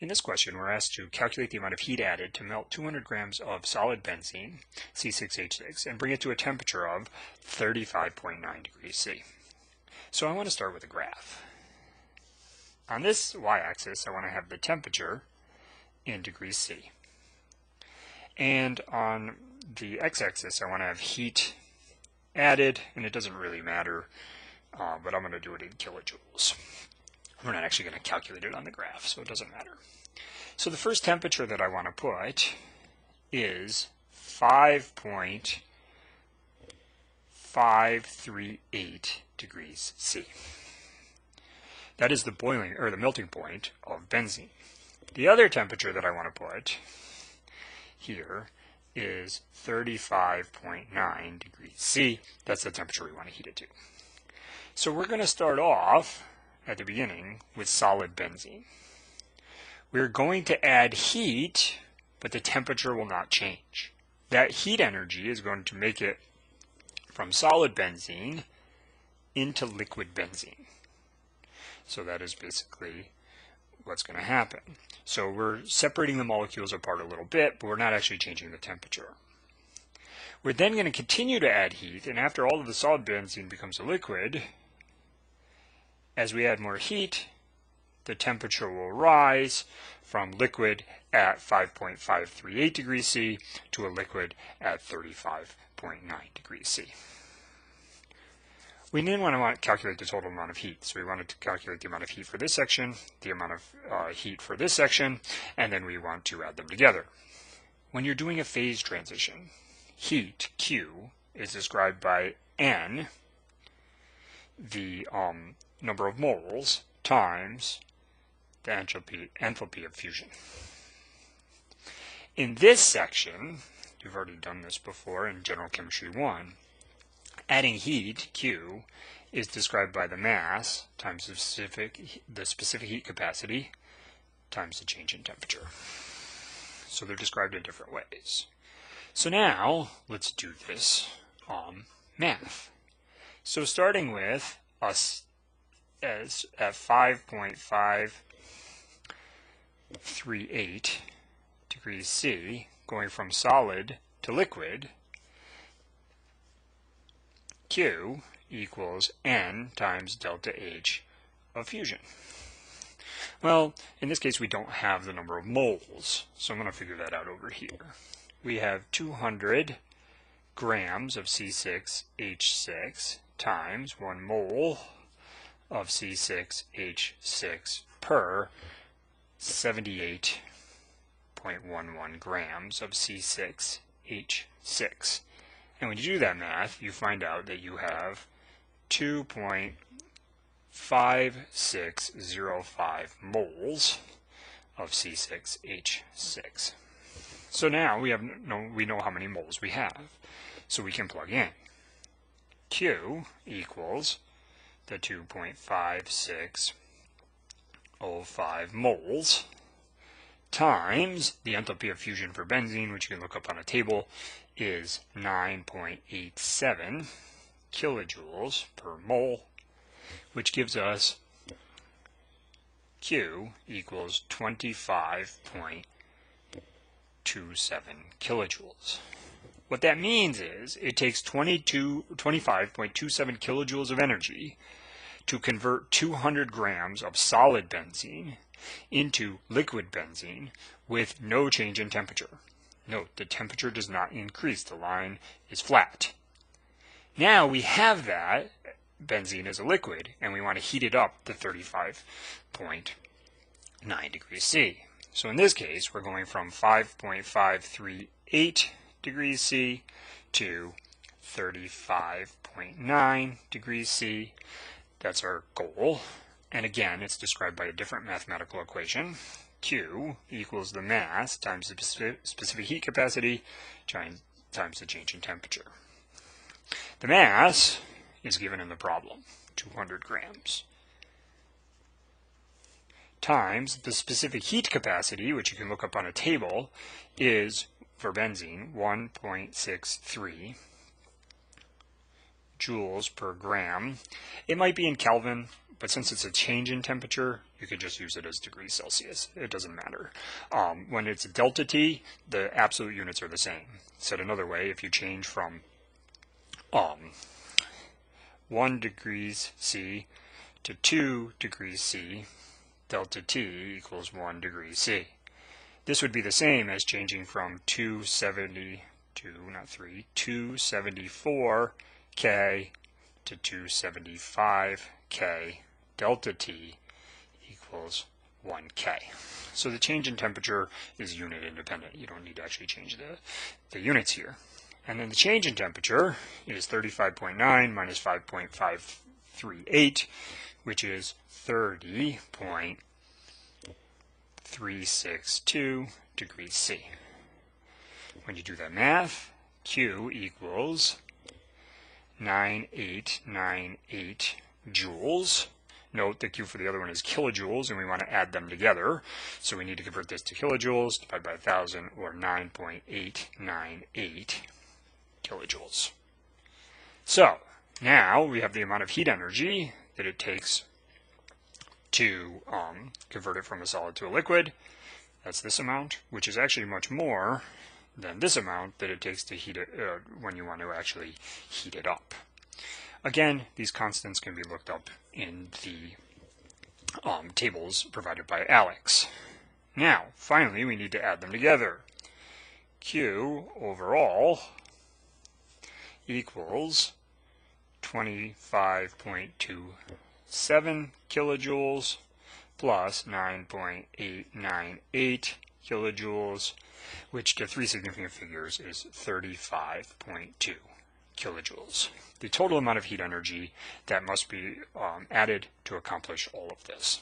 In this question, we're asked to calculate the amount of heat added to melt 200 grams of solid benzene, C6H6, and bring it to a temperature of 35.9 degrees C. So I want to start with a graph. On this y-axis, I want to have the temperature in degrees C. And on the x-axis, I want to have heat added, and it doesn't really matter, but I'm going to do it in kilojoules. We're not actually going to calculate it on the graph, so it doesn't matter. So the first temperature that I want to put is 5.538 degrees C. That is the boiling or the melting point of benzene. The other temperature that I want to put here is 35.9 degrees C. That's the temperature we want to heat it to. So we're going to start off at the beginning with solid benzene. We're going to add heat, but the temperature will not change. That heat energy is going to make it from solid benzene into liquid benzene. So that is basically what's going to happen. So we're separating the molecules apart a little bit, but we're not actually changing the temperature. We're then going to continue to add heat, and after all of the solid benzene becomes a liquid, as we add more heat, the temperature will rise from liquid at 5.538 degrees C to a liquid at 35.9 degrees C. We then want to calculate the total amount of heat. So we wanted to calculate the amount of heat for this section, the amount of heat for this section, and then we want to add them together. When you're doing a phase transition, heat, Q, is described by N, the number of moles, times the enthalpy of fusion. In this section, you've already done this before in General Chemistry 1, adding heat, Q, is described by the mass times the specific heat capacity times the change in temperature. So they're described in different ways. So now, let's do this math. So starting with us as at 5.538 degrees C, going from solid to liquid, Q equals N times delta H of fusion. Well, in this case we don't have the number of moles, so I'm going to figure that out over here. We have 200 grams of C6H6 times 1 mole of C6H6 per 78.11 grams of C6H6. And when you do that math, you find out that you have 2.5605 moles of C6H6. So now we know how many moles we have. So we can plug in. Q equals the 2.5605 moles times the enthalpy of fusion for benzene, which you can look up on a table, is 9.87 kilojoules per mole, which gives us Q equals 25.27 kilojoules. What that means is it takes 25.27 kilojoules of energy to convert 200 grams of solid benzene into liquid benzene with no change in temperature. Note, the temperature does not increase. The line is flat. Now we have that benzene as a liquid, and we want to heat it up to 35.9 degrees C. So in this case, we're going from 5.538 degrees C to 35.9 degrees C. That's our goal. And again, it's described by a different mathematical equation. Q equals the mass times the specific heat capacity times the change in temperature. The mass is given in the problem, 200 grams, times the specific heat capacity, which you can look up on a table, is, for benzene, 1.63 joules per gram. It might be in Kelvin, But since it's a change in temperature, you could just use it as degrees Celsius. It doesn't matter. When it's delta T, the absolute units are the same. Said another way, if you change from 1 degrees C to 2 degrees C, delta T equals 1 degree C. This would be the same as changing from 274 K to 275 K. Delta T equals 1K. So the change in temperature is unit independent. You don't need to actually change the units here. And then the change in temperature is 35.9 minus 5.538, which is 30.362 degrees C. When you do that math, Q equals 9898 joules. Note that Q for the other one is kilojoules, and we want to add them together. So we need to convert this to kilojoules, divided by 1,000, or 9.898 kilojoules. So now we have the amount of heat energy that it takes to convert it from a solid to a liquid. That's this amount, which is actually much more than this amount that it takes to heat it when you want to actually heat it up. Again, these constants can be looked up in the tables provided by Alex. Now, finally, we need to add them together. Q overall equals 25.27 kilojoules plus 9.898 kilojoules, which to three significant figures is 35.2 kilojoules. The total amount of heat energy that must be added to accomplish all of this.